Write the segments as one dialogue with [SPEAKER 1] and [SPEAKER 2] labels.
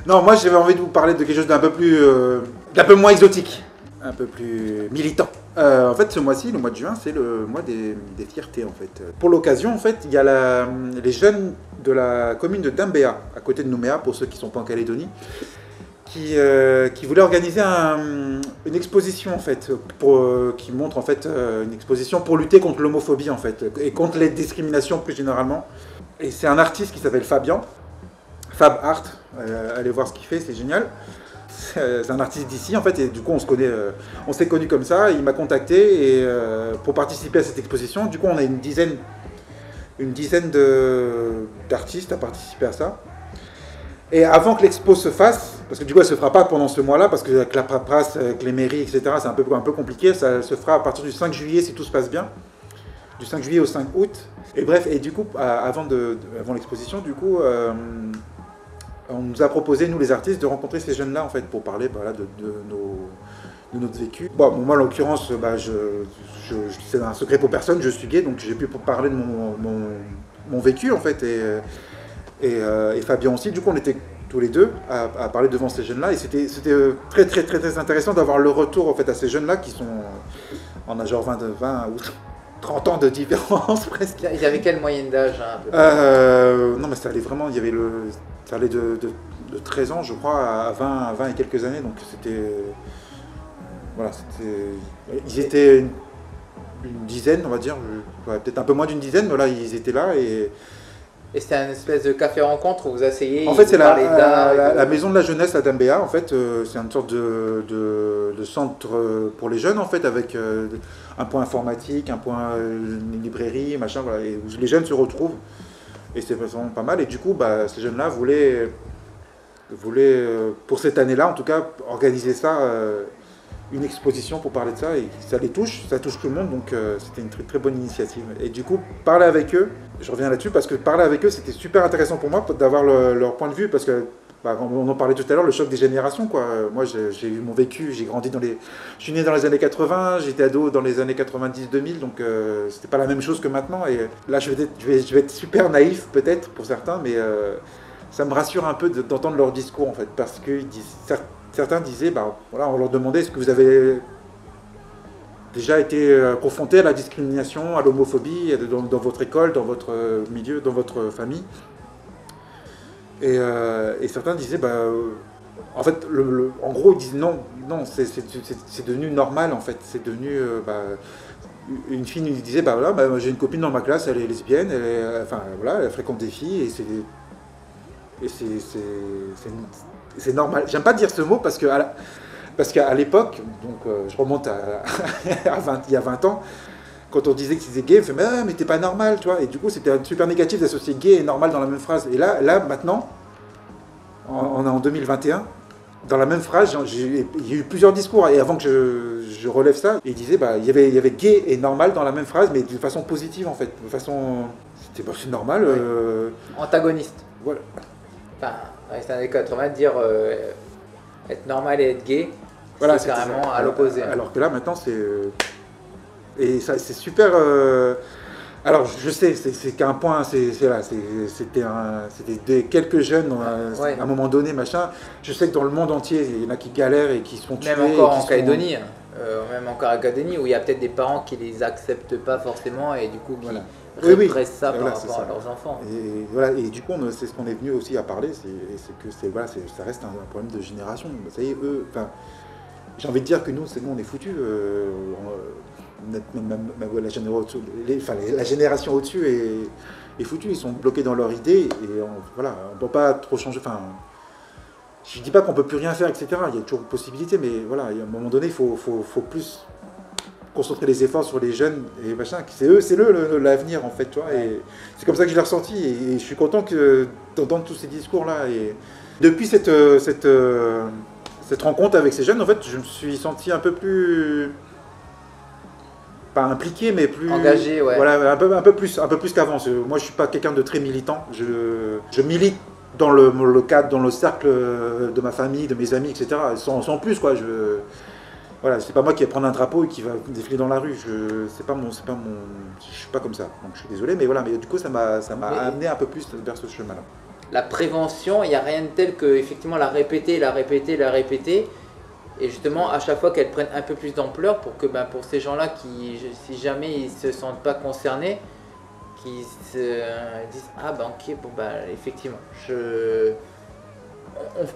[SPEAKER 1] Non, moi j'avais envie de vous parler de quelque chose d'un peu moins exotique, un peu plus militant. En fait, ce mois-ci, le mois de juin, c'est le mois des fiertés en fait. Pour l'occasion, en fait, il y a les jeunes de la commune de Dambéa, à côté de Nouméa, pour ceux qui ne sont pas en Calédonie, qui voulaient organiser une exposition en fait, qui montre en fait une exposition pour lutter contre l'homophobie en fait et contre les discriminations plus généralement. Et c'est un artiste qui s'appelle Fabien, Fab Art. Allez voir ce qu'il fait, c'est génial. C'est un artiste d'ici en fait et du coup on s'est connus comme ça. Il m'a contacté et pour participer à cette exposition. Du coup on a une dizaine d'artistes à participer à ça. Et avant que l'expo se fasse, parce que du coup elle se fera pas pendant ce mois-là, parce que avec la paperasse, avec les mairies, etc., c'est un peu compliqué, ça se fera à partir du 5 juillet si tout se passe bien, du 5 juillet au 5 août. Et bref, et du coup, avant l'exposition, du coup, on nous a proposé, nous les artistes, de rencontrer ces jeunes-là, en fait, pour parler voilà, de notre vécu. Bon, moi, en l'occurrence, c'est un secret pour personne, je suis gay, donc j'ai pu parler de mon vécu, en fait, et Fabien aussi. Du coup, on était tous les deux à parler devant ces jeunes-là, et c'était très, très, très, très intéressant d'avoir le retour, en fait, à ces jeunes-là qui sont en a genre 20 ou 30 ans de différence, presque.
[SPEAKER 2] Ils avaient quelle moyenne d'âge hein,
[SPEAKER 1] non, mais ça allait vraiment, ça allait de 13 ans, je crois, à 20 et quelques années, donc c'était... Voilà, ils étaient une dizaine, on va dire, peut-être un peu moins d'une dizaine, mais là, ils étaient là et
[SPEAKER 2] c'était une espèce de café-rencontre où vous asseyez.
[SPEAKER 1] En fait, c'est la maison de la jeunesse à Dambéa. En fait, c'est une sorte de centre pour les jeunes, en fait, avec un point informatique, un point une librairie, machin, voilà, et où les jeunes se retrouvent. Et c'est vraiment pas mal. Et du coup, ces jeunes-là voulaient pour cette année-là, en tout cas, organiser ça, une exposition pour parler de ça. Et ça touche tout le monde. Donc, c'était une très, très bonne initiative. Et du coup, parler avec eux, je reviens là-dessus parce que parler avec eux, c'était super intéressant pour moi d'avoir leur point de vue parce que on en parlait tout à l'heure, le choc des générations, quoi. Moi, j'ai eu mon vécu, j'ai grandi je suis né dans les années 80, j'étais ado dans les années 90-2000, donc c'était pas la même chose que maintenant. Et là, je vais être super naïf peut-être pour certains, mais ça me rassure un peu d'entendre leur discours en fait, parce que certains disaient, voilà, on leur demandait est-ce que vous avez déjà été confronté à la discrimination, à l'homophobie dans votre école, dans votre milieu, dans votre famille. Et certains disaient, en fait, en gros, ils disent non, c'est devenu normal, en fait. C'est devenu... une fille nous disait, voilà, j'ai une copine dans ma classe, elle est lesbienne, voilà, elle fréquente des filles, et c'est normal. J'aime pas dire ce mot parce qu'à l'époque, donc je remonte il y a 20 ans, quand on disait que c'était gay, on fait mais t'es pas normal, tu vois. Et du coup, c'était super négatif d'associer gay et normal dans la même phrase. Et là maintenant, on est en 2021, dans la même phrase, il y a eu plusieurs discours. Et avant que je relève ça, il disait, il y avait gay et normal dans la même phrase, mais de façon positive en fait. De façon. C'est normal.
[SPEAKER 2] Antagoniste.
[SPEAKER 1] Voilà.
[SPEAKER 2] Enfin, dans les années 80, dire être normal et être gay,
[SPEAKER 1] voilà,
[SPEAKER 2] c'est carrément à l'opposé.
[SPEAKER 1] Alors que là, maintenant, et ça, c'est super. Alors, je sais, c'est qu'un point, c'était quelques jeunes à un moment donné, machin. Je sais que dans le monde entier, il y en a qui galèrent et qui se font tuer.
[SPEAKER 2] Même encore en Calédonie, où il y a peut-être des parents qui les acceptent pas forcément et du coup qui répressent ça par rapport à leurs enfants.
[SPEAKER 1] Et voilà, et du coup, c'est ce qu'on est venu aussi à parler, c'est que ça reste un problème de génération. Ça y est, eux, j'ai envie de dire que nous on est foutus. La génération au-dessus est foutue, ils sont bloqués dans leur idée et on ne peut pas trop changer. Enfin, je dis pas qu'on peut plus rien faire, etc. Il y a toujours une possibilité, mais voilà, à un moment donné, il faut plus concentrer les efforts sur les jeunes et machin. C'est eux l'avenir en fait, tu vois. Et c'est comme ça que je l'ai ressenti et je suis content d'entendre tous ces discours-là. Et depuis cette rencontre avec ces jeunes, en fait, je me suis senti un peu plus... pas impliqué, mais plus
[SPEAKER 2] engagé, ouais.
[SPEAKER 1] Voilà, un peu plus qu'avant. Moi, je suis pas quelqu'un de très militant. Je milite dans le cadre, dans le cercle de ma famille, de mes amis, etc. Sans plus, quoi. Voilà, c'est pas moi qui vais prendre un drapeau et qui va défiler dans la rue. Je suis pas comme ça. Donc, je suis désolé, mais voilà. Mais du coup, ça m'a amené un peu plus vers ce chemin-là.
[SPEAKER 2] la prévention, il n'y a rien de tel que effectivement la répéter, la répéter, la répéter. Et justement, à chaque fois qu'elle prenne un peu plus d'ampleur pour que pour ces gens-là qui, si jamais ils ne se sentent pas concernés, qui se disent « Ah ok, bon effectivement,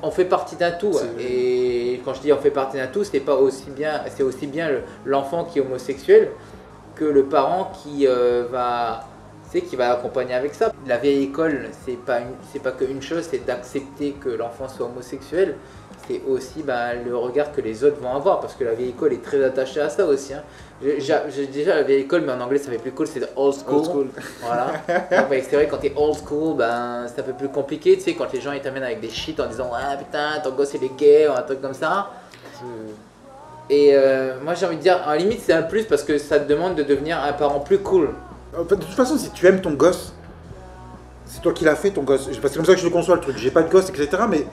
[SPEAKER 2] on fait partie d'un tout. » Et quand je dis on fait partie d'un tout, c'est aussi bien l'enfant qui est homosexuel que le parent qui va accompagner avec ça. La vieille école, c'est pas qu'une chose, c'est d'accepter que l'enfant soit homosexuel. C'est aussi le regard que les autres vont avoir, parce que la vieille école est très attachée à ça aussi. Hein. Déjà la vieille école, mais en anglais ça fait plus cool, c'est old school.
[SPEAKER 1] Old school.
[SPEAKER 2] Voilà. Donc, c'est vrai, quand t'es old school, c'est un peu plus compliqué, tu sais, quand les gens ils t'amènent avec des shit en disant ah putain ton gosse il est gay ou un truc comme ça. Et moi j'ai envie de dire, à la limite c'est un plus parce que ça te demande de devenir un parent plus cool.
[SPEAKER 1] En fait, de toute façon, si tu aimes ton gosse, c'est toi qui l'as fait ton gosse. C'est comme ça que je le conçois le truc. J'ai pas de gosse, etc. Mais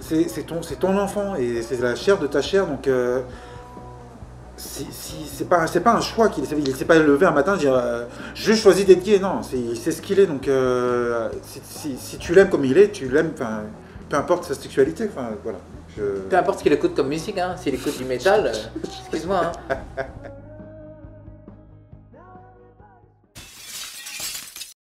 [SPEAKER 1] c'est ton enfant et c'est la chair de ta chair. Donc c'est pas un choix qu'il s'est pas levé un matin et dire je choisis d'être gay. Non, c'est ce qu'il est. Donc si tu l'aimes comme il est, tu l'aimes. Peu importe sa sexualité. Voilà.
[SPEAKER 2] Peu importe ce qu'il écoute comme musique. Hein. S'il écoute du métal, excuse-moi. Hein.